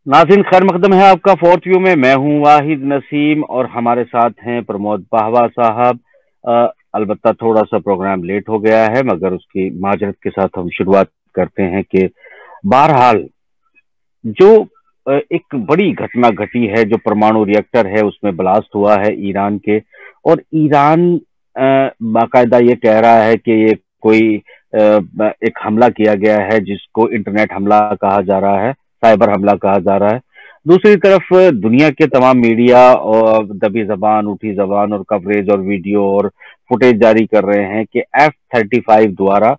नाज़रीन, खैर मकदम है आपका फोर्थ व्यू में। मैं हूं वाहिद नसीम और हमारे साथ हैं प्रमोद पाहवा साहब। अलबत्ता थोड़ा सा प्रोग्राम लेट हो गया है, मगर उसकी माजरत के साथ हम शुरुआत करते हैं कि बहरहाल जो एक बड़ी घटना घटी है, जो परमाणु रिएक्टर है उसमें ब्लास्ट हुआ है ईरान के। और ईरान बाकायदा ये कह रहा है कि ये कोई एक हमला किया गया है जिसको इंटरनेट हमला कहा जा रहा है, साइबर हमला कहा जा रहा है। दूसरी तरफ दुनिया के तमाम मीडिया और दबी जबान, उठी जबान और कवरेज और वीडियो और फुटेज जारी कर रहे हैं कि F-35 द्वारा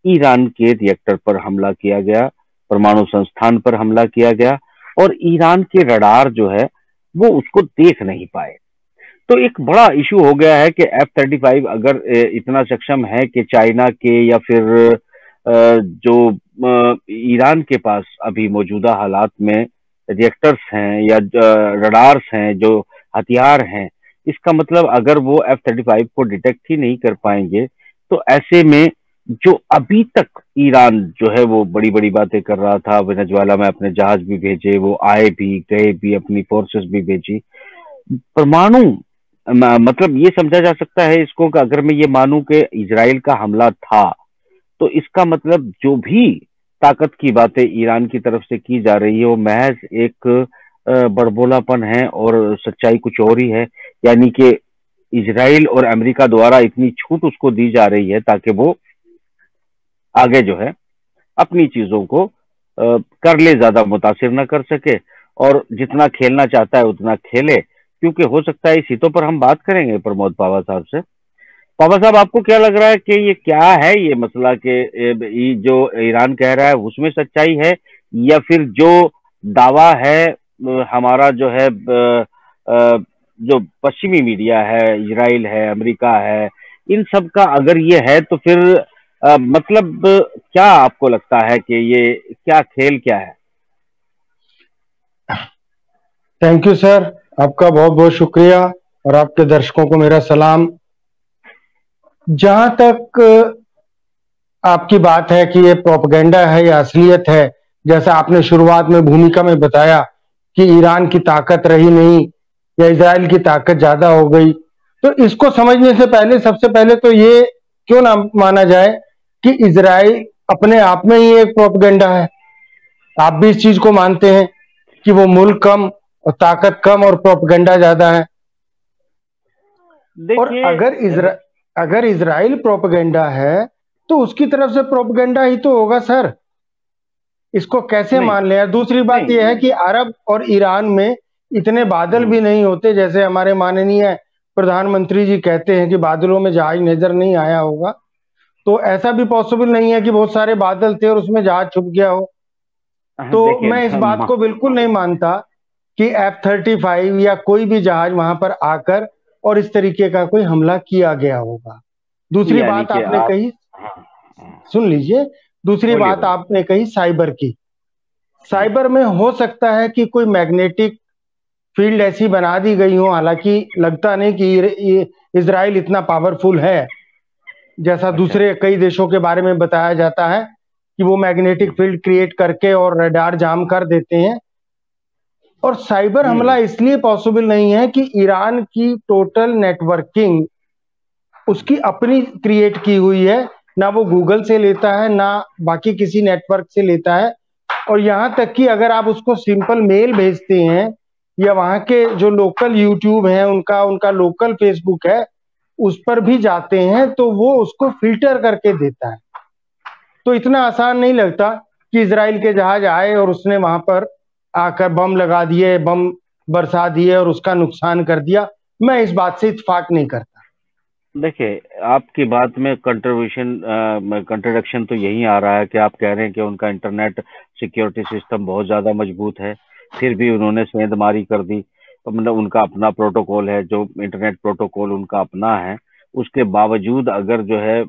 ईरान के रिएक्टर पर हमला किया गया, परमाणु संस्थान पर हमला किया गया, और ईरान के रडार जो है वो उसको देख नहीं पाए। तो एक बड़ा इशू हो गया है कि F-35 अगर इतना सक्षम है कि चाइना के या फिर जो ईरान के पास अभी मौजूदा हालात में रिएक्टर्स हैं या रडार्स हैं, जो हथियार हैं, इसका मतलब अगर वो F-35 को डिटेक्ट ही नहीं कर पाएंगे, तो ऐसे में जो अभी तक ईरान जो है वो बड़ी बड़ी बातें कर रहा था, वेनेजुएला में अपने जहाज भी भेजे, वो आए भी गए भी, अपनी फोर्सेस भी भेजी, परमाणु मतलब ये समझा जा सकता है इसको कि अगर मैं ये मानूं कि इजराइल का हमला था, तो इसका मतलब जो भी ताकत की बातें ईरान की तरफ से की जा रही है वो महज एक बड़बोलापन है और सच्चाई कुछ और ही है। यानी कि इजराइल और अमेरिका द्वारा इतनी छूट उसको दी जा रही है ताकि वो आगे जो है अपनी चीजों को कर ले, ज्यादा मुतासिर ना कर सके, और जितना खेलना चाहता है उतना खेले। क्योंकि हो सकता है इसी तो पर हम बात करेंगे प्रमोद पावा साहब से। पावा साहब, आपको क्या लग रहा है कि ये क्या है, ये मसला के ये जो ईरान कह रहा है उसमें सच्चाई है, या फिर जो दावा है हमारा जो है जो पश्चिमी मीडिया है, इजराइल है, अमेरिका है, इन सब का अगर ये है तो फिर मतलब क्या आपको लगता है कि ये क्या खेल क्या है? Thank you sir. आपका बहुत बहुत शुक्रिया और आपके दर्शकों को मेरा सलाम। जहां तक आपकी बात है कि ये प्रोपेगेंडा है या असलियत है, जैसा आपने शुरुआत में भूमिका में बताया कि ईरान की ताकत रही नहीं या इजराइल की ताकत ज्यादा हो गई, तो इसको समझने से पहले सबसे पहले तो ये क्यों ना माना जाए कि इजराइल अपने आप में ही एक प्रोपेगेंडा है। आप भी इस चीज को मानते हैं कि वो मुल्क कम और ताकत कम और प्रोपेगेंडा ज्यादा है। और देखिए, अगर इजराइल प्रोपेगेंडा है तो उसकी तरफ से प्रोपेगेंडा ही तो होगा सर। इसको कैसे नहीं मान लें यार। दूसरी बात यह है नहीं कि अरब और ईरान में इतने बादल हम्म, भी नहीं होते जैसे हमारे माननीय प्रधानमंत्री जी कहते हैं कि बादलों में जहाज नजर नहीं आया होगा। तो ऐसा भी पॉसिबल नहीं है कि बहुत सारे बादल थे और उसमें जहाज छुप गया हो। तो देखिए मैं इस बात को बिल्कुल नहीं मानता कि F-35 या कोई भी जहाज वहां पर आकर और इस तरीके का कोई हमला किया गया होगा। दूसरी यानी बात कि आपने आप, कही, हाँ, हाँ, सुन लीजिए, दूसरी बोलिए बात बोलिए। आपने कही साइबर की। हम्म, साइबर में हो सकता है कि कोई मैग्नेटिक फील्ड ऐसी बना दी गई हो, हालांकि लगता नहीं कि ये इजराइल इतना पावरफुल है जैसा अच्छा। दूसरे कई देशों के बारे में बताया जाता है कि वो मैग्नेटिक हम्म, फील्ड क्रिएट करके और रडार जाम कर देते हैं। और साइबर हमला हम्म, इसलिए पॉसिबल नहीं है कि ईरान की टोटल नेटवर्किंग उसकी अपनी क्रिएट की हुई है, ना वो गूगल से लेता है ना बाकी किसी नेटवर्क से लेता है। और यहां तक कि अगर आप उसको सिंपल मेल भेजते हैं या वहां के जो लोकल यूट्यूब है उनका उनका लोकल फेसबुक है उस पर भी जाते हैं तो वो उसको फिल्टर करके देता है। तो इतना आसान नहीं लगता कि इसराइल के जहाज आए और उसने वहां पर आकर बम लगा दिए, बम बरसा दिए और उसका नुकसान कर दिया। मैं इस बात से इत्तेफाक नहीं करता। देखिए, आपकी बात में कंट्रोडिक्शन तो यही आ रहा है कि आप कह रहे हैं कि उनका इंटरनेट सिक्योरिटी सिस्टम बहुत ज्यादा मजबूत है, फिर भी उन्होंने सेंधमारी कर दी। तो मतलब उनका अपना प्रोटोकॉल है, जो इंटरनेट प्रोटोकॉल उनका अपना है, उसके बावजूद अगर जो है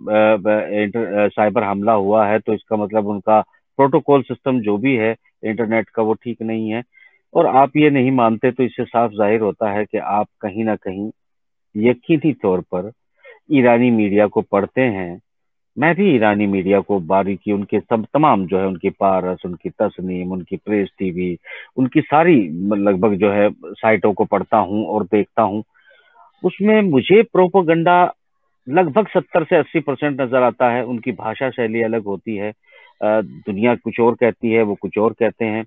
साइबर हमला हुआ है, तो इसका मतलब उनका प्रोटोकॉल सिस्टम जो भी है इंटरनेट का वो ठीक नहीं है। और आप ये नहीं मानते, तो इससे साफ जाहिर होता है कि आप कहीं ना कहीं यकीनी तौर पर ईरानी मीडिया को पढ़ते हैं, मैं भी ईरानी मीडिया को बारीकी, उनके सब तमाम जो है, उनकी पारस, उनकी तस्नीम, उनकी प्रेस टीवी, उनकी सारी लगभग जो है साइटों को पढ़ता हूँ और देखता हूँ। उसमें मुझे प्रोपोगंडा लगभग 70 से 80% नजर आता है। उनकी भाषा शैली अलग होती है। दुनिया कुछ और कहती है, वो कुछ और कहते हैं।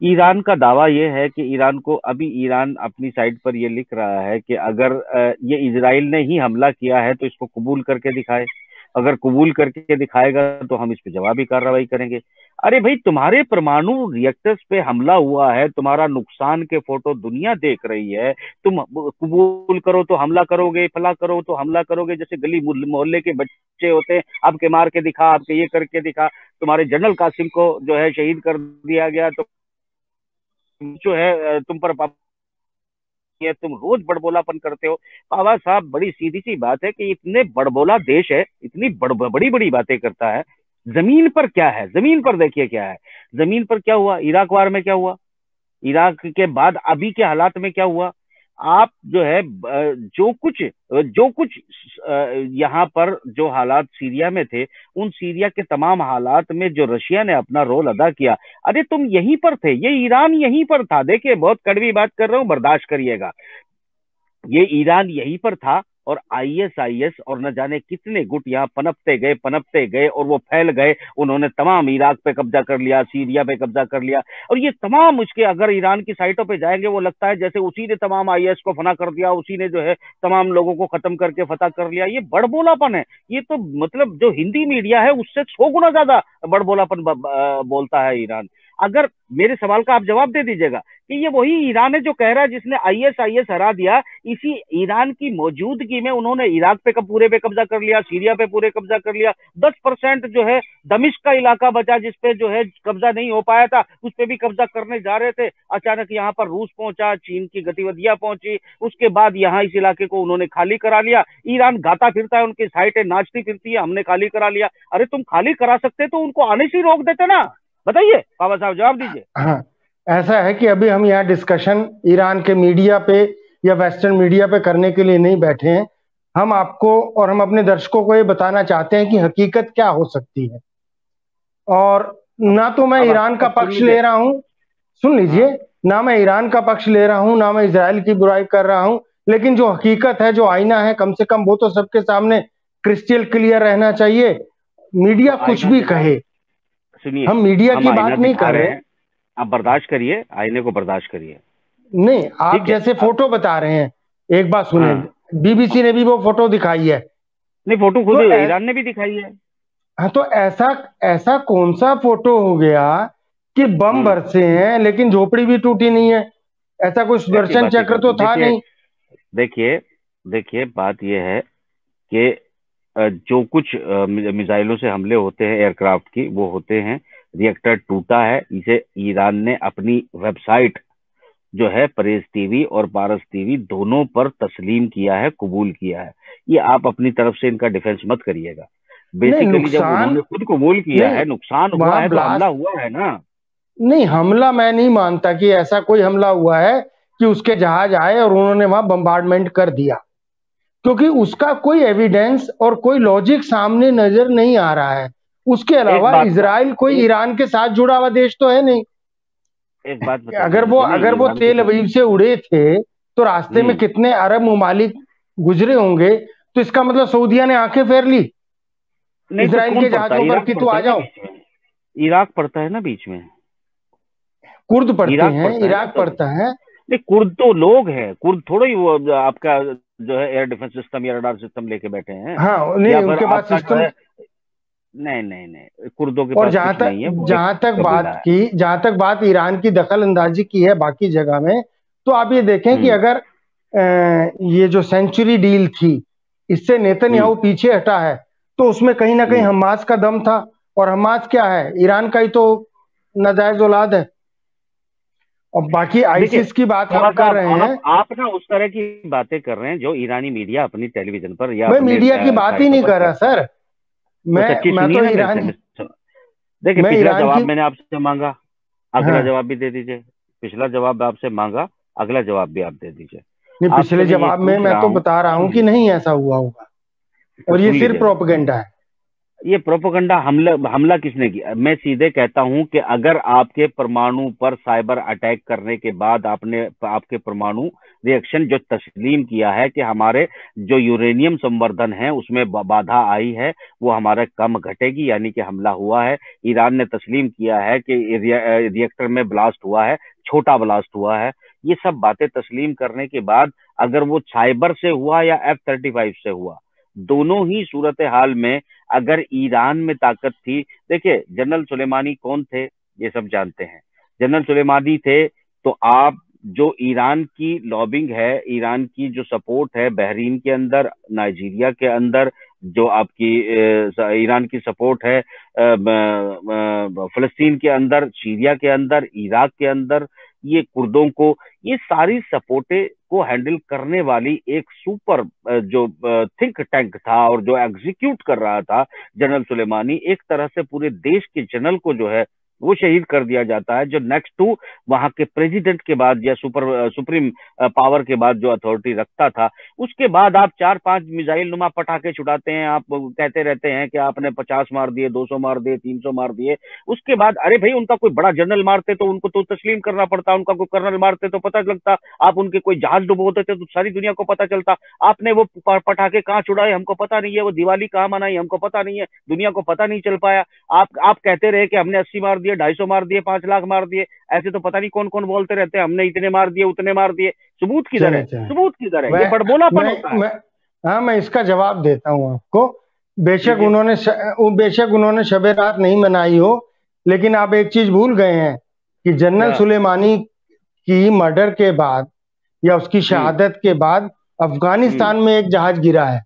ईरान का दावा यह है कि ईरान को अभी, ईरान अपनी साइट पर यह लिख रहा है कि अगर ये इजराइल ने ही हमला किया है तो इसको कबूल करके दिखाए। अगर कबूल करके दिखाएगा तो हम इस पे जवाबी कार्रवाई करेंगे। अरे भाई, तुम्हारे परमाणु रिएक्टर्स पे हमला हुआ है, तुम्हारा नुकसान के फोटो दुनिया देख रही है। तुम कबूल करो तो हमला करोगे, फला करो तो हमला करोगे। जैसे गली मोहल्ले के बच्चे होते हैं, आपके मार के दिखा, आपके ये करके दिखा। तुम्हारे जनरल कासिम को जो है शहीद कर दिया गया, तो जो है तुम पर है, तुम रोज बड़बोलापन करते हो। बाबा साहब, बड़ी सीधी सी बात है कि इतने बड़बोला देश है, इतनी बड़ी बड़ी बातें करता है। जमीन पर क्या है? जमीन पर देखिए क्या है। जमीन पर क्या हुआ? इराक वार में क्या हुआ? इराक के बाद अभी के हालात में क्या हुआ? आप जो है जो कुछ यहाँ पर जो हालात सीरिया में थे, उन सीरिया के तमाम हालात में जो रशिया ने अपना रोल अदा किया, अरे तुम यहीं पर थे, ये ईरान यहीं पर था। देखिए, बहुत कड़वी बात कर रहा हूं, बर्दाश्त करिएगा। ये ईरान यहीं पर था, और आईएसआईएस और न जाने कितने गुट यहाँ पनपते गए और वो फैल गए। उन्होंने तमाम इराक पे कब्जा कर लिया, सीरिया पे कब्जा कर लिया। और ये तमाम उसके, अगर ईरान की साइटों पे जाएंगे, वो लगता है जैसे उसी ने तमाम आईएस को फना कर दिया, उसी ने जो है तमाम लोगों को खत्म करके फतह कर लिया। ये बड़बोलापन है। ये तो मतलब जो हिंदी मीडिया है उससे 100 गुना ज्यादा बड़बोलापन बोलता है ईरान। अगर मेरे सवाल का आप जवाब दे दीजिएगा कि ये वही ईरान है जो कह रहा है जिसने आईएसआईएस हरा दिया। इसी ईरान की मौजूदगी में उन्होंने इराक पे पूरे पे कब्जा कर लिया, सीरिया पे पूरे कब्जा कर लिया। 10% जो है दमिश्क का इलाका बचा, जिसपे जो है कब्जा नहीं हो पाया था, उस पे भी कब्जा करने जा रहे थे। अचानक यहाँ पर रूस पहुंचा, चीन की गतिविधियां पहुंची, उसके बाद यहाँ इस इलाके को उन्होंने खाली करा लिया। ईरान गाता फिरता है, उनकी साइटें नाचती फिरती है, हमने खाली करा लिया। अरे तुम खाली करा सकते तो उनको आने से ही रोक देते ना। बताइए बाबा साहब, जवाब दीजिए। हाँ, ऐसा है कि अभी हम यहाँ डिस्कशन ईरान के मीडिया पे या वेस्टर्न मीडिया पे करने के लिए नहीं बैठे हैं। हम आपको और हम अपने दर्शकों को ये बताना चाहते हैं कि हकीकत क्या हो सकती है। और अब ना तो मैं अब ईरान का अब सुन पक्ष ले लीजिए। रहा हूं, सुन लीजिए, हाँ, ना मैं ईरान का पक्ष ले रहा हूं, ना मैं इजराइल की बुराई कर रहा हूं। लेकिन जो हकीकत है, जो आईना है, कम से कम वो तो सबके सामने क्रिस्टल क्लियर रहना चाहिए। तो मीडिया कुछ आईना भी जनाब, कहे, सुनिए, हम मीडिया हम की आईना बात नहीं दिखा कर रहे रहे। हैं। आप बर्दाश्त करिए, आईने को बर्दाश्त करिए। नहीं, आप ठीक है। जैसे फोटो बता रहे हैं, एक बात सुने, हाँ, बीबीसी ने भी वो फोटो दिखाई है। नहीं, फोटो खुद तो ईरान ने भी दिखाई है। हाँ, तो ऐसा ऐसा कौन सा फोटो हो गया कि बम हम्म। बरसे हैं लेकिन झोपड़ी भी टूटी नहीं है? ऐसा कोई कैसी सुदर्शन बातें चक्र तो करते, था देखिए, नहीं। देखिए, देखिए, बात यह है कि जो कुछ मिसाइलों से हमले होते हैं एयरक्राफ्ट की, वो होते हैं। रिएक्टर टूटा है, इसे ईरान ने अपनी वेबसाइट जो है परेज टीवी और पारस टीवी दोनों पर तस्लीम किया है, कबूल किया है। ये आप अपनी तरफ से इनका डिफेंस मत करिएगा। नहीं, बेसिकली जब नुकसान उन्होंने खुद कबूल किया नहीं, है, नुकसान हुआ वहां है तो हमला ब्लास्ट हुआ है ना। नहीं, हमला मैं नहीं मानता कि ऐसा कोई हमला हुआ है कि उसके जहाज आए और उन्होंने वहां बम्बार्डमेंट कर दिया, क्योंकि उसका कोई एविडेंस और कोई लॉजिक सामने नजर नहीं आ रहा है। उसके एक अलावा बात का इसराइल कोई एक ईरान के साथ जुड़ा हुआ देश तो है नहीं। एक बात बताइए अगर वो मुझे ना, अगर वो ईरान के तेल अवीव से उड़े थे तो रास्ते में हम्म। कितने अरब ममालिक गुजरे होंगे? तो इसका मतलब सऊदिया ने आंखें फेर ली नहीं तो इसराइल कौन के पड़ता है? जहाजों पर इराक कि तू पड़ता आ है ना जाओ। बीच में। इराक पड़ता है ना बीच में। कुर्द पड़ते इराक हैं, पड़ता है ना, इराक तो पड़ता है। नहीं, कुर्द तो लोग हैं। कुर्द थोड़ा ही वो आपका जो है एयर डिफेंस सिस्टम या रडार सिस्टम लेके बैठे हैं। हाँ, या नहीं, फिर उनके पास आपका जो सिस्टम। है, नहीं, नहीं, नहीं, कुर्दों के और पास कुछ नहीं है, वो एक कबीला है। जहां तक बात ईरान की दखल अंदाजी की है बाकी जगह में, तो आप ये देखें कि हम्म। अगर ये जो सेंचुरी डील थी, इससे हम्म। नेतन्याहू पीछे हटा है, तो उसमें कहीं ना कहीं हम्म। हमास का दम था। और हमास क्या है? ईरान का ही तो नाजायज औलाद है। और बाकी देखिए, आईसिस की बात थोड़ा हम सा कर रहे हैं। आप ना उस तरह की बातें कर रहे हैं जो ईरानी मीडिया अपनी टेलीविजन पर या मैं अपने मीडिया की बात ही साइटों नहीं पर कर रहा करता है। सर। तो मैं सच्ची मैं सुनिए तो ना मेरे से, ईरान देखिए, मैं पिछला ईरान जवाब की मैंने आपसे मांगा, अगला हाँ, जवाब भी दे दीजिए। पिछला जवाब आपसे मांगा, अगला जवाब भी आप दे दीजिए। नहीं, आपसे पिछले मैं ये जवाब में पूछ मैं रहा तो हूँ, बता रहा हूं कि सुनिए, नहीं ऐसा हुआ होगा। तो और ये सुन सिर्फ लीजिएगा। प्रोपेगेंडा है। ये प्रोपेगेंडा हमला हमला किसने किया? मैं सीधे कहता हूं कि अगर आपके परमाणु पर साइबर अटैक करने के बाद आपने आपके परमाणु रिएक्शन जो तस्लीम किया है कि हमारे जो यूरेनियम संवर्धन है उसमें बाधा आई है, वो हमारा कम घटेगी, यानी कि हमला हुआ है। ईरान ने तस्लीम किया है कि रिएक्टर में ब्लास्ट हुआ है, छोटा ब्लास्ट हुआ है। ये सब बातें तस्लीम करने के बाद अगर वो साइबर से हुआ या F-35 से हुआ, दोनों ही सूरत हाल में अगर ईरान में ताकत थी, देखिए जनरल सुलेमानी कौन थे ये सब जानते हैं। जनरल सुलेमानी थे तो आप जो ईरान की लॉबिंग है, ईरान की जो सपोर्ट है बहरीन के अंदर, नाइजीरिया के अंदर, जो आपकी ईरान की सपोर्ट है फलस्तीन के अंदर, सीरिया के अंदर, इराक के अंदर, ये कुर्दों को, ये सारी सपोर्टें को हैंडल करने वाली एक सुपर जो थिंक टैंक था और जो एग्जीक्यूट कर रहा था जनरल सुलेमानी, एक तरह से पूरे देश के जनरल को जो है वो शहीद कर दिया जाता है, जो नेक्स्ट टू वहां के प्रेसिडेंट के बाद या सुप्रीम पावर के बाद जो अथॉरिटी रखता था। उसके बाद आप 4-5 मिसाइल नुमा पटाखे छुड़ाते हैं, आप कहते रहते हैं कि आपने 50 मार दिए, 200 मार दिए, 300 मार दिए। उसके बाद अरे भाई उनका कोई बड़ा जनरल मारते तो उनको तो तस्लीम करना पड़ता, उनका कोई कर्नल मारते तो पता लगता, आप उनके कोई जहाज डुबोते थे तो सारी दुनिया को पता चलता। आपने वो पटाखे कहाँ छुड़ाए हमको पता नहीं है, वो दिवाली कहाँ मनाई हमको पता नहीं है, दुनिया को पता नहीं चल पाया। आप कहते रहे कि हमने 80 मार दिए, 250 मार दिए, 5 लाख मार दिए, ऐसे तो पता नहीं कौन कौन बोलते रहते हैं हमने इतने मार दिए, उतने मार दिए। सबूत किधर है? चले चले सबूत किधर है? ये मैं बड़बोलापन मैं होता है। मैं हाँ, मैं इसका जवाब देता हूँ आपको। बेशक दीजिए। उन्होंने शबे रात नहीं मनाई हो, लेकिन आप एक चीज भूल गए हैं कि जनरल क्या? सुलेमानी की मर्डर के बाद या उसकी हम्म। शहादत के बाद हम्म। अफगानिस्तान में एक जहाज गिरा है।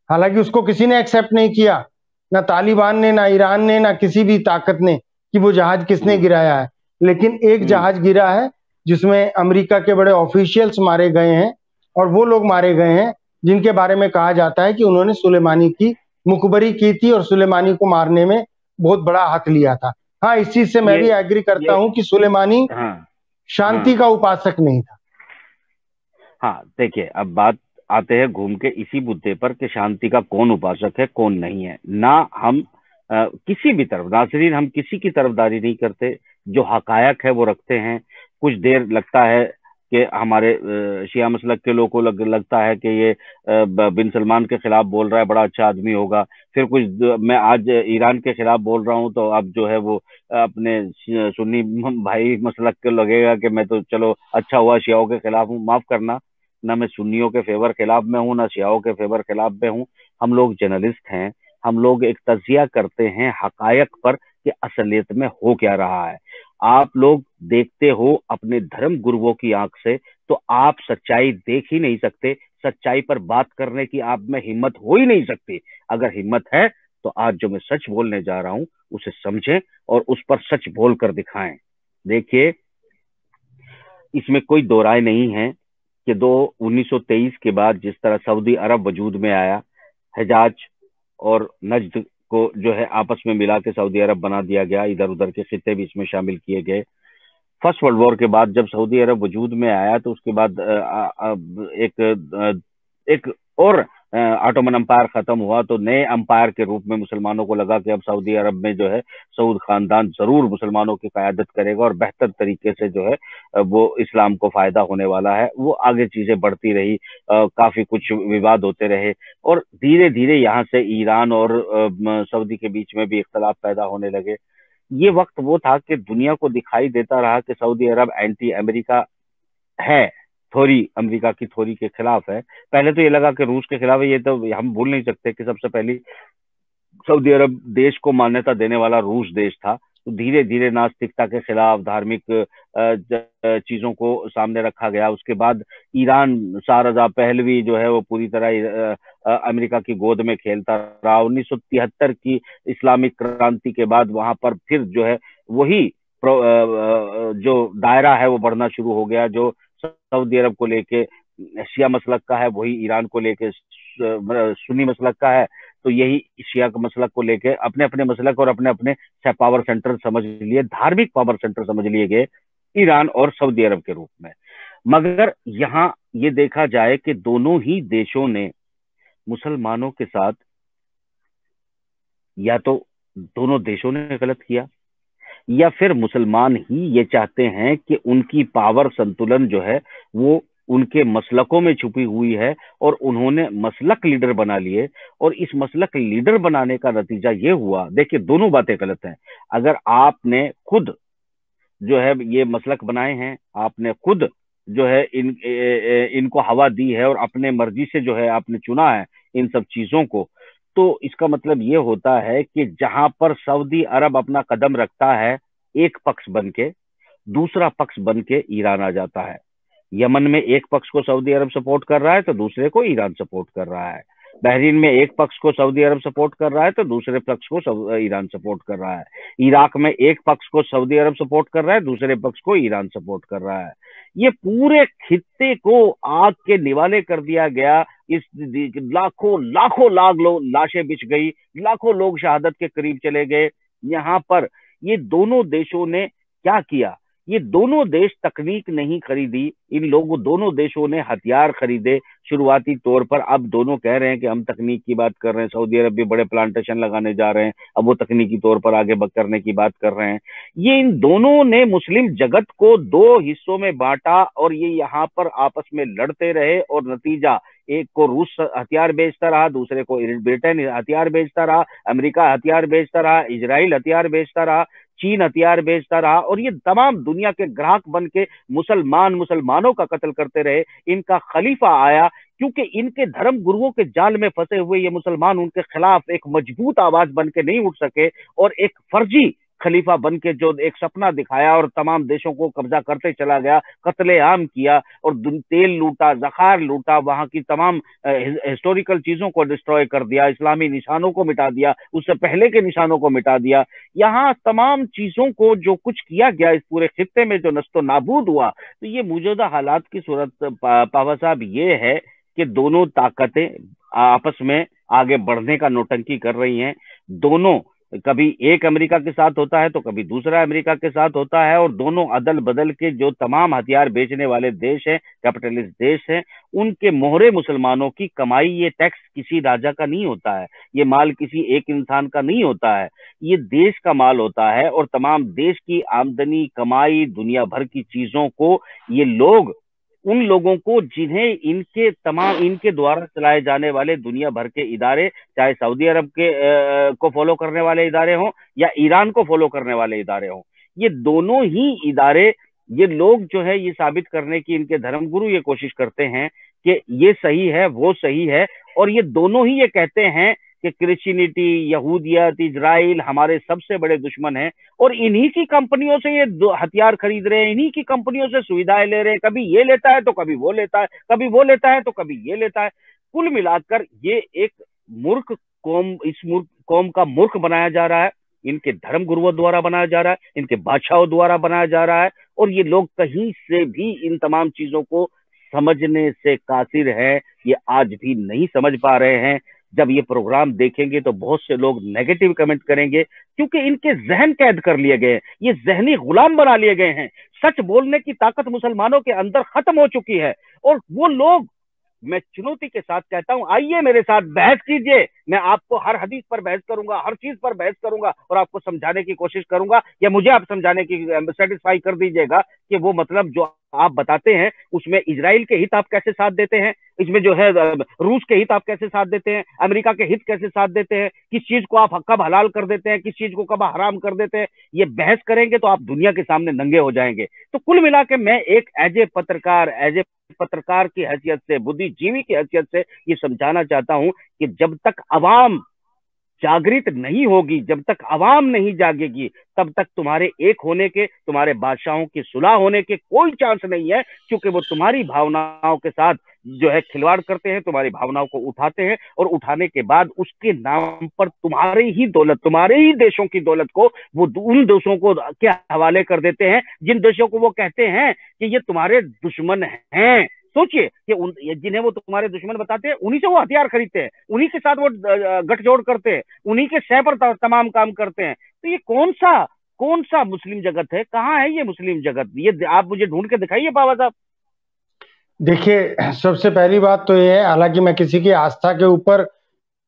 हालांकि उसको किसी ने एक्सेप्ट नहीं किया, ना तालिबान ने, ना ईरान ने, ना किसी भी ताकत ने, कि वो जहाज किसने हम्म। गिराया है। लेकिन एक हम्म। जहाज गिरा है जिसमें अमेरिका के बड़े ऑफिशियल्स मारे गए हैं, और वो लोग मारे गए हैं जिनके बारे में कहा जाता है कि उन्होंने सुलेमानी की मुखबरी की थी और सुलेमानी को मारने में बहुत बड़ा हाथ लिया था। हाँ, इस चीज से मैं ये भी एग्री करता ये हूं कि सुलेमानी हाँ। शांति हाँ। का उपासक नहीं था। हाँ, देखिए अब बात आते हैं घूम के इसी मुद्दे पर कि शांति का कौन उपासक है कौन नहीं है। ना हम किसी भी तरफ, नाजरीन हम किसी की तरफदारी नहीं करते, जो हकायक है वो रखते हैं। कुछ देर लगता है कि हमारे शिया मसलक के लोगों को लगता है कि ये बिन सलमान के खिलाफ बोल रहा है, बड़ा अच्छा आदमी होगा। फिर मैं आज ईरान के खिलाफ बोल रहा हूँ तो अब जो है वो अपने सुन्नी भाई मसलक के लगेगा कि मैं तो चलो अच्छा हुआ शियाओं के खिलाफ हूँ। माफ करना, ना मैं सुन्नियों के फेवर खिलाफ में हूँ ना शियाओं के फेवर खिलाफ में हूँ। हम लोग जर्नलिस्ट हैं, हम लोग एक तजिया करते हैं हकायक पर कि असलियत में हो क्या रहा है। आप लोग देखते हो अपने धर्म गुरुओं की आंख से, तो आप सच्चाई देख ही नहीं सकते, सच्चाई पर बात करने की आप में हिम्मत हो ही नहीं सकती। अगर हिम्मत है तो आज जो मैं सच बोलने जा रहा हूं उसे समझें और उस पर सच बोल कर दिखाएं। देखिए, इसमें कोई दो राय नहीं है कि 1923 के बाद जिस तरह सऊदी अरब वजूद में आया, हिजाज और नज्द को जो है आपस में मिला के सऊदी अरब बना दिया गया, इधर उधर के खिते भी इसमें शामिल किए गए। फर्स्ट वर्ल्ड वॉर के बाद जब सऊदी अरब वजूद में आया तो उसके बाद एक और ऑटोमन अंपायर खत्म हुआ, तो नए अंपायर के रूप में मुसलमानों को लगा कि अब सऊदी अरब में जो है सऊद खानदान जरूर मुसलमानों की क़यादत करेगा और बेहतर तरीके से जो है वो इस्लाम को फायदा होने वाला है। वो आगे चीजें बढ़ती रही, काफी कुछ विवाद होते रहे और धीरे धीरे यहाँ से ईरान और सऊदी के बीच में भी इख्तलाफ पैदा होने लगे। ये वक्त वो था कि दुनिया को दिखाई देता रहा कि सऊदी अरब एंटी अमेरिका है, थोड़ी अमेरिका की थोड़ी के खिलाफ है। पहले तो ये लगा कि रूस के खिलाफ है, ये तो हम भूल नहीं सकते कि सबसे पहली सऊदी अरब देश को मान्यता देने वाला रूस देश था। तो धीरे धीरे नास्तिकता के खिलाफ धार्मिक चीजों को सामने रखा गया। उसके बाद ईरान शाह पहलवी जो है वो पूरी तरह अमेरिका की गोद में खेलता रहा। 1973 की इस्लामिक क्रांति के बाद वहां पर फिर जो है वही जो दायरा है वो बढ़ना शुरू हो गया। जो सऊदी अरब को लेके शिया मसलक का है वही ईरान को लेके सुन्नी मसलक का है। तो यही शिया के मसलक को लेके अपने अपने मसलक और अपने अपने पावर सेंटर समझ लिए, धार्मिक पावर सेंटर समझ लिए गए ईरान और सऊदी अरब के रूप में। मगर यहाँ ये देखा जाए कि दोनों ही देशों ने मुसलमानों के साथ या तो दोनों देशों ने गलत किया, या फिर मुसलमान ही ये चाहते हैं कि उनकी पावर संतुलन जो है वो उनके मसलकों में छुपी हुई है, और उन्होंने मसलक लीडर बना लिए। और इस मसलक लीडर बनाने का नतीजा ये हुआ, देखिए दोनों बातें गलत हैं। अगर आपने खुद जो है ये मसलक बनाए हैं, आपने खुद जो है इनको हवा दी है और अपने मर्जी से जो है आपने चुना है इन सब चीजों को, तो इसका मतलब ये होता है कि जहां पर सऊदी अरब अपना कदम रखता है एक पक्ष बन के, दूसरा पक्ष बन के ईरान आ जाता है। यमन में एक पक्ष को सऊदी अरब सपोर्ट कर रहा है तो दूसरे को ईरान सपोर्ट कर रहा है। बहरीन में एक पक्ष को सऊदी अरब सपोर्ट कर रहा है तो दूसरे पक्ष को ईरान सपोर्ट कर रहा है। इराक में एक पक्ष को सऊदी अरब सपोर्ट कर रहा है, दूसरे पक्ष को ईरान सपोर्ट कर रहा है। ये पूरे खित्ते को आग के निवाले कर दिया गया। इस लाखों लाखों लाशें बिछ गई, लाखों लोग शहादत के करीब चले गए। यहाँ पर ये दोनों देशों ने क्या किया? ये दोनों देश तकनीक नहीं खरीदी, इन लोगों दोनों देशों ने हथियार खरीदे शुरुआती तौर पर। अब दोनों कह रहे हैं कि हम तकनीक की बात कर रहे हैं, सऊदी अरब भी बड़े प्लांटेशन लगाने जा रहे हैं, अब वो तकनीकी तौर पर आगे करने की बात कर रहे हैं। ये इन दोनों ने मुस्लिम जगत को दो हिस्सों में बांटा और ये यहाँ पर आपस में लड़ते रहे, और नतीजा एक को रूस हथियार बेचता रहा, दूसरे को ब्रिटेन हथियार बेचता रहा, अमेरिका हथियार बेचता रहा, इजराइल हथियार बेचता रहा, चीन हथियार बेचता रहा, और ये तमाम दुनिया के ग्राहक बन के मुसलमानों का कत्ल करते रहे। इनका खलीफा आया क्योंकि इनके धर्म गुरुओं के जाल में फंसे हुए ये मुसलमान उनके खिलाफ एक मजबूत आवाज बन के नहीं उठ सके, और एक फर्जी खलीफा बन के जो एक सपना दिखाया और तमाम देशों को कब्जा करते चला गया, कत्लेआम किया और तेल लूटा, जखार लूटा, वहां की तमाम हिस्टोरिकल चीजों को डिस्ट्रॉय कर दिया, इस्लामी निशानों को मिटा दिया, उससे पहले के निशानों को मिटा दिया। यहाँ तमाम चीजों को जो कुछ किया गया इस पूरे खित्ते में जो नस्तो नाबूद हुआ, तो ये मौजूदा हालात की सूरत पावा साहब ये है कि दोनों ताकतें आपस में आगे बढ़ने का नौटंकी कर रही हैं। दोनों, कभी एक अमेरिका के साथ होता है तो कभी दूसरा अमेरिका के साथ होता है, और दोनों अदल बदल के जो तमाम हथियार बेचने वाले देश हैं, कैपिटलिस्ट देश हैं, उनके मोहरे मुसलमानों की कमाई, ये टैक्स किसी राजा का नहीं होता है, ये माल किसी एक इंसान का नहीं होता है, ये देश का माल होता है। और तमाम देश की आमदनी, कमाई, दुनिया भर की चीजों को ये लोग, उन लोगों को जिन्हें इनके द्वारा चलाए जाने वाले दुनिया भर के इदारे, चाहे सऊदी अरब के को फॉलो करने वाले इदारे हों या ईरान को फॉलो करने वाले इदारे हों, ये दोनों ही इदारे, ये लोग जो है ये साबित करने की, इनके धर्मगुरु ये कोशिश करते हैं कि ये सही है, वो सही है, और ये दोनों ही ये कहते हैं कि क्रिश्चियनिटी, यहूदियत, इजराइल हमारे सबसे बड़े दुश्मन हैं, और इन्हीं की कंपनियों से ये हथियार खरीद रहे हैं, इन्हीं की कंपनियों से सुविधाएं ले रहे हैं। कभी ये लेता है तो कभी वो लेता है, कभी वो लेता है तो कभी ये लेता है। कुल मिलाकर ये एक मूर्ख कौम, इस मूर्ख कौम का मूर्ख बनाया जा रहा है, इनके धर्म गुरुओं द्वारा बनाया जा रहा है, इनके बादशाहों द्वारा बनाया जा रहा है, और ये लोग कहीं से भी इन तमाम चीजों को समझने से कासिर है, ये आज भी नहीं समझ पा रहे हैं। जब ये प्रोग्राम देखेंगे तो बहुत से लोग नेगेटिव कमेंट करेंगे, क्योंकि इनके जहन कैद कर लिए गए हैं, ये जहनी गुलाम बना लिए गए हैं। सच बोलने की ताकत मुसलमानों के अंदर खत्म हो चुकी है, और वो लोग, मैं चुनौती के साथ कहता हूं, आइए मेरे साथ बहस कीजिए, मैं आपको हर हदीस पर बहस करूंगा, हर चीज पर बहस करूंगा, और आपको समझाने की कोशिश करूंगा, या मुझे आप समझाने की सेटिस्फाई कर दीजिएगा कि वो मतलब जो आप बताते हैं उसमें इजराइल के हित आप कैसे साथ देते हैं, इसमें जो है रूस के हित आप कैसे साथ देते हैं, अमेरिका के हित कैसे साथ देते हैं, किस चीज को आप कब हलाल कर देते हैं, किस चीज को कब हराम कर देते हैं। ये बहस करेंगे तो आप दुनिया के सामने नंगे हो जाएंगे। तो कुल मिला के मैं एक एज ए पत्रकार की हैसियत से, बुद्धिजीवी की हैसियत से ये समझाना चाहता हूं कि जब तक अवाम जागृत नहीं होगी, जब तक अवाम नहीं जागेगी, तब तक तुम्हारे एक होने के, तुम्हारे बादशाहों की सुलह होने के कोई चांस नहीं है, क्योंकि वो तुम्हारी भावनाओं के साथ जो है खिलवाड़ करते हैं, तुम्हारी भावनाओं को उठाते हैं, और उठाने के बाद उसके नाम पर तुम्हारी ही दौलत, तुम्हारे ही देशों की दौलत को वो उन देशों को के हवाले कर देते हैं जिन देशों को वो कहते हैं कि ये तुम्हारे दुश्मन हैं। सोचिए कि जिन्हें वो तुम्हारे दुश्मन बताते हैं, उन्हीं से वो हथियार खरीदते हैं, उन्हीं के साथ वो गठजोड़ करते हैं, उन्हीं के शय पर तमाम काम करते हैं। तो ये कौन सा मुस्लिम जगत है? कहाँ है ये मुस्लिम जगत? ये आप मुझे ढूंढ के दिखाइए बाबा साहब। देखिए, सबसे पहली बात तो ये है, हालांकि मैं किसी की आस्था के ऊपर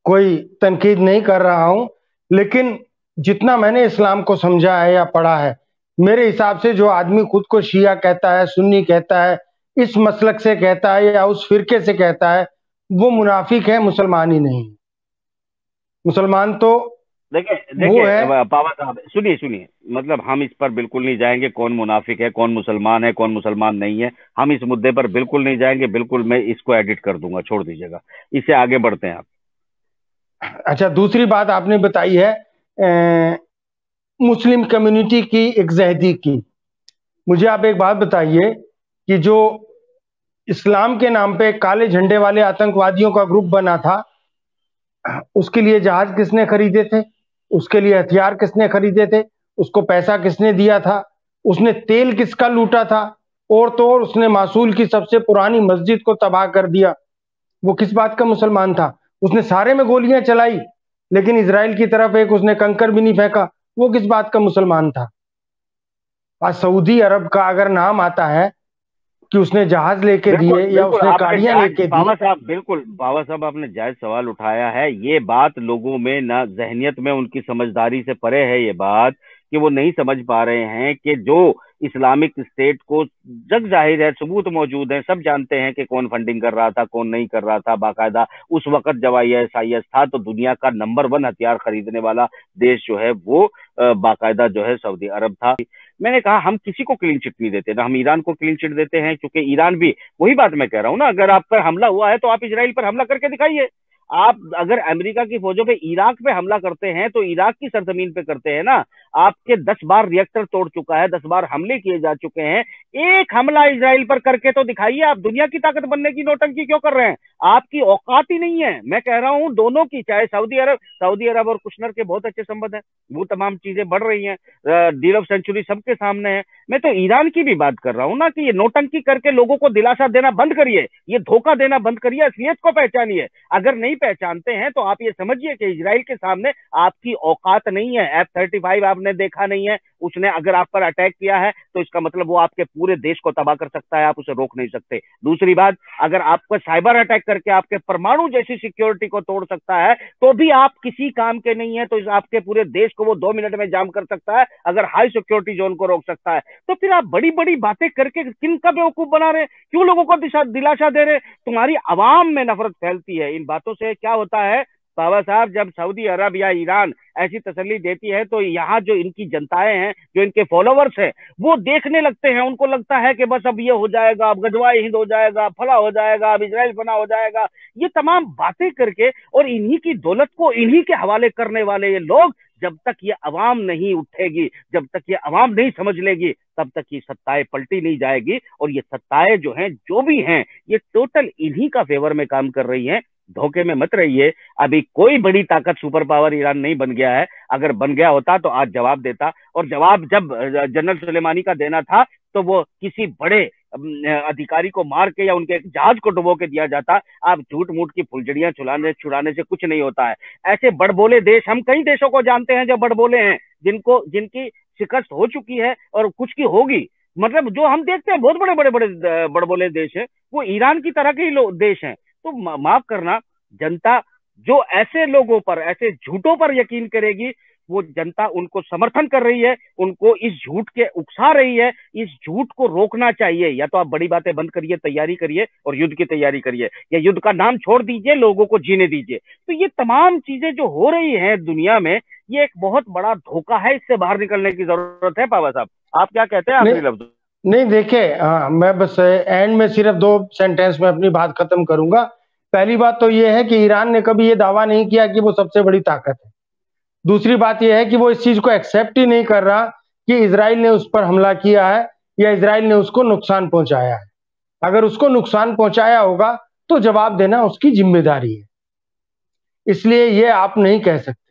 कोई तनकीद नहीं कर रहा हूं, लेकिन जितना मैंने इस्लाम को समझा है या पढ़ा है, मेरे हिसाब से जो आदमी खुद को शिया कहता है, सुन्नी कहता है, इस मसलक से कहता है या उस फिरके से कहता है, वो मुनाफिक है, मुसलमान ही नहीं। मुसलमान तो देखिए वो देखिए है। पावा साहब, सुनिए सुनिए, मतलब हम इस पर बिल्कुल नहीं जाएंगे, कौन मुनाफिक है, कौन मुसलमान है, कौन मुसलमान नहीं है, हम इस मुद्दे पर बिल्कुल नहीं जाएंगे। बिल्कुल, मैं इसको एडिट कर दूंगा, छोड़ दीजिएगा। इससे आगे बढ़ते हैं आप। अच्छा, दूसरी बात आपने बताई है मुस्लिम कम्युनिटी की एकजहदी की। मुझे आप एक बात बताइए कि जो इस्लाम के नाम पे काले झंडे वाले आतंकवादियों का ग्रुप बना था, उसके लिए जहाज किसने खरीदे थे? उसके लिए हथियार किसने खरीदे थे? उसको पैसा किसने दिया था? उसने तेल किसका लूटा था? और तो और उसने मासूल की सबसे पुरानी मस्जिद को तबाह कर दिया। वो किस बात का मुसलमान था? उसने सारे में गोलियां चलाई, लेकिन इसराइल की तरफ एक उसने कंकर भी नहीं फेंका। वो किस बात का मुसलमान था? आज सऊदी अरब का अगर नाम आता है कि उसने जहाज लेके बिल्कुल दिए या बिल्कुल, उसने आपने गाड़ियां जायज, लेके दी। बाबा साहब, बिल्कुल बाबा साहब, आपने जायज सवाल उठाया है। ये बात लोगों में ना, जहनियत में, उनकी समझदारी से परे है ये बात, कि वो नहीं समझ पा रहे हैं कि जो इस्लामिक स्टेट को, जग जाहिर है, सबूत मौजूद है, सब जानते हैं कि कौन फंडिंग कर रहा था, कौन नहीं कर रहा था। बाकायदा उस वक्त जब ISIS था तो दुनिया का नंबर 1 हथियार खरीदने वाला देश जो है वो बाकायदा जो है सऊदी अरब था। मैंने कहा हम किसी को क्लीन चिट नहीं देते ना, हम ईरान को क्लीन चिट देते हैं, क्योंकि ईरान भी, वही बात मैं कह रहा हूं ना, अगर आप पर हमला हुआ है तो आप इजराइल पर हमला करके दिखाइए। आप अगर अमेरिका की फौजों पे इराक पे हमला करते हैं तो इराक की सरजमीन पे करते हैं ना। आपके 10 बार रिएक्टर तोड़ चुका है, 10 बार हमले किए जा चुके हैं, एक हमला इजराइल पर करके तो दिखाइए। आप दुनिया की ताकत बनने की नौटंकी क्यों कर रहे हैं? आपकी औकात ही नहीं है। मैं कह रहा हूं दोनों की, चाहे सऊदी अरब और कुशनर के बहुत अच्छे संबंध है, वो तमाम चीजें बढ़ रही हैं, डील ऑफ सेंचुरी सबके सामने है। मैं तो ईरान की भी बात कर रहा हूं ना, कि ये नोटंकी करके लोगों को दिलासा देना बंद करिए, ये धोखा देना बंद करिए, असलियत को पहचानिए। अगर नहीं पहचानते हैं तो आप ये समझिए कि इजराइल के सामने आपकी औकात नहीं है। F-35 आपने देखा नहीं है, उसने अगर आप पर अटैक किया है तो इसका मतलब वो आपके पूरे देश को तबाह कर सकता है, आप उसे रोक नहीं सकते। दूसरी बात, अगर आपको साइबर अटैक करके आपके परमाणु जैसी सिक्योरिटी को तोड़ सकता है तो भी आप किसी काम के नहीं है। तो आपके पूरे देश को वो 2 मिनट में जाम कर सकता है, अगर हाई सिक्योरिटी जोन को रोक सकता है। तो फिर आप बड़ी बड़ी बातें करके किन का बेवकूफ बना रहे हैं? क्यों लोगों को दिलासा दे रहे हैं? तुम्हारी आवाम में नफरत फैलती है। इन बातों से क्या होता है बाबा साहब, जब सऊदी अरब या ईरान ऐसी तसल्ली देती है तो यहाँ जो इनकी जनताएं हैं, जो इनके फॉलोवर्स हैं, वो देखने लगते हैं। उनको लगता है कि बस अब ये हो जाएगा, अब गजवाए हिंद हो जाएगा, फला हो जाएगा, अब इजराइल फना हो जाएगा। ये तमाम बातें करके और इन्हीं की दौलत को इन्हीं के हवाले करने वाले ये लोग, जब तक ये अवाम नहीं उठेगी, जब तक ये अवाम नहीं समझ लेगी, तब तक ये सत्ताएं पलटी नहीं जाएगी। और ये सत्ताएं जो हैं, जो भी हैं, ये टोटल इन्हीं का फेवर में काम कर रही हैं। धोखे में मत रहिए। अभी कोई बड़ी ताकत, सुपर पावर ईरान नहीं बन गया है। अगर बन गया होता तो आज जवाब देता। और जवाब जब जनरल सुलेमानी का देना था तो वो किसी बड़े अधिकारी को मार के या उनके जहाज को डुबो के दिया जाता। आप झूठ मूठ की फुलझड़ियां छुड़ाने से कुछ नहीं होता है। ऐसे बड़बोले देश, हम कई देशों को जानते हैं जो बड़बोले हैं, जिनकी शिकस्त हो चुकी है और कुछ की होगी। मतलब जो हम देखते हैं बहुत बड़े बड़े बड़े बड़बोले देश है, वो ईरान की तरह के ही देश हैं। तो माफ करना, जनता जो ऐसे लोगों पर, ऐसे झूठों पर यकीन करेगी, वो जनता उनको समर्थन कर रही है, उनको इस झूठ के उकसा रही है। इस झूठ को रोकना चाहिए। या तो आप बड़ी बातें बंद करिए, तैयारी करिए और युद्ध की तैयारी करिए, या युद्ध का नाम छोड़ दीजिए, लोगों को जीने दीजिए। तो ये तमाम चीजें जो हो रही हैं दुनिया में, ये एक बहुत बड़ा धोखा है। इससे बाहर निकलने की जरूरत है। बाबा साहब, आप क्या कहते हैं नहीं आखिरी लफ्ज? नहीं, देखे, हाँ, मैं बस एंड में सिर्फ 2 सेंटेंस में अपनी बात खत्म करूंगा। पहली बात तो ये है कि ईरान ने कभी ये दावा नहीं किया कि वो सबसे बड़ी ताकत है। दूसरी बात यह है कि वो इस चीज को एक्सेप्ट ही नहीं कर रहा कि इसराइल ने उस पर हमला किया है या इसराइल ने उसको नुकसान पहुंचाया है। अगर उसको नुकसान पहुंचाया होगा तो जवाब देना उसकी जिम्मेदारी है, इसलिए ये आप नहीं कह सकते।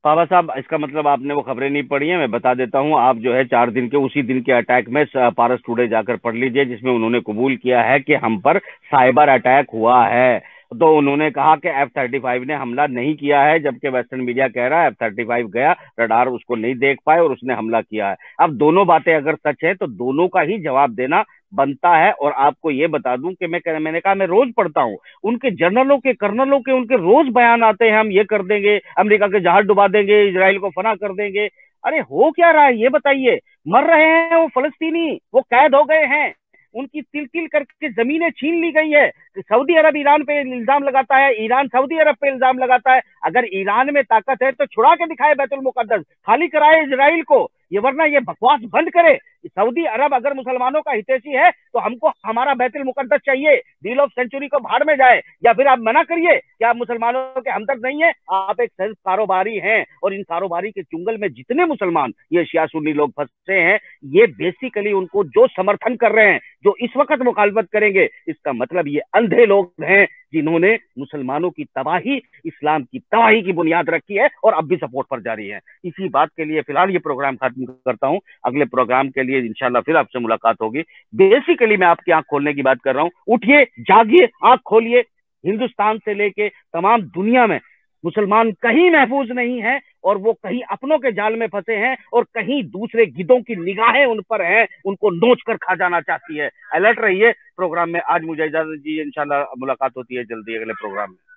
बाबा साहब, इसका मतलब आपने वो खबरें नहीं पढ़ी हैं। मैं बता देता हूं, आप जो है 4 दिन के उसी दिन के अटैक में पारस टुडे जाकर पढ़ लीजिए, जिसमें उन्होंने कबूल किया है कि हम पर साइबर अटैक हुआ है। तो उन्होंने कहा कि F-35 ने हमला नहीं किया है, जबकि वेस्टर्न मीडिया कह रहा है F-35 गया, रडार उसको नहीं देख पाए और उसने हमला किया है। अब दोनों बातें अगर सच है तो दोनों का ही जवाब देना बनता है। और आपको ये बता दूं कि मैंने कहा मैं रोज पढ़ता हूं उनके जनरलों के, कर्नलों के, उनके रोज बयान आते हैं, हम ये कर देंगे, अमेरिका के जहाज डुबा देंगे, इजराइल को फना कर देंगे। अरे हो क्या रहा है ये बताइए? मर रहे हैं वो फलस्तीनी, वो कैद हो गए हैं, उनकी तिल तिल करके जमीनें छीन ली गई है। सऊदी अरब ईरान पे इल्जाम लगाता है, ईरान सऊदी अरब पे इल्जाम लगाता है। अगर ईरान में ताकत है तो छुड़ा के दिखाए बैतुल मुकद्दस, खाली कराए इजराइल को, ये वरना ये बकवास बंद करे। सऊदी अरब अगर मुसलमानों का हितैषी है तो हमको हमारा बैतुल मुकद्दस चाहिए, डील ऑफ सेंचुरी को भाड़ में जाए। या फिर आप मना करिए कि आप मुसलमानों के हमदर्द नहीं है, आप एक सिर्फ कारोबारी हैं। और इन कारोबारी के चुंगल में जितने मुसलमान ये शिया सुन्नी लोग फंसे हैं, ये बेसिकली उनको जो समर्थन कर रहे हैं, जो इस वक्त मुखालफत करेंगे, इसका मतलब ये अंधे लोग हैं जिन्होंने मुसलमानों की तबाही, इस्लाम की तबाही की बुनियाद रखी है और अब भी सपोर्ट पर जारी है। इसी बात के लिए फिलहाल ये प्रोग्राम खत्म करता हूं। अगले प्रोग्राम के लिए इंशाल्लाह फिर आपसे मुलाकात होगी। बेसिकली मैं आपकी आंख खोलने की बात कर रहा हूं। उठिए, जागिए, आंख खोलिए। हिंदुस्तान से लेके तमाम दुनिया में मुसलमान कहीं महफूज नहीं है, और वो कहीं अपनों के जाल में फंसे हैं और कहीं दूसरे गिद्धों की निगाहें उन पर हैं, उनको नोच कर खा जाना चाहती है। अलर्ट रहिए। प्रोग्राम में आज मुझे इजाजत दीजिए, इंशाल्लाह मुलाकात होती है जल्दी अगले प्रोग्राम में।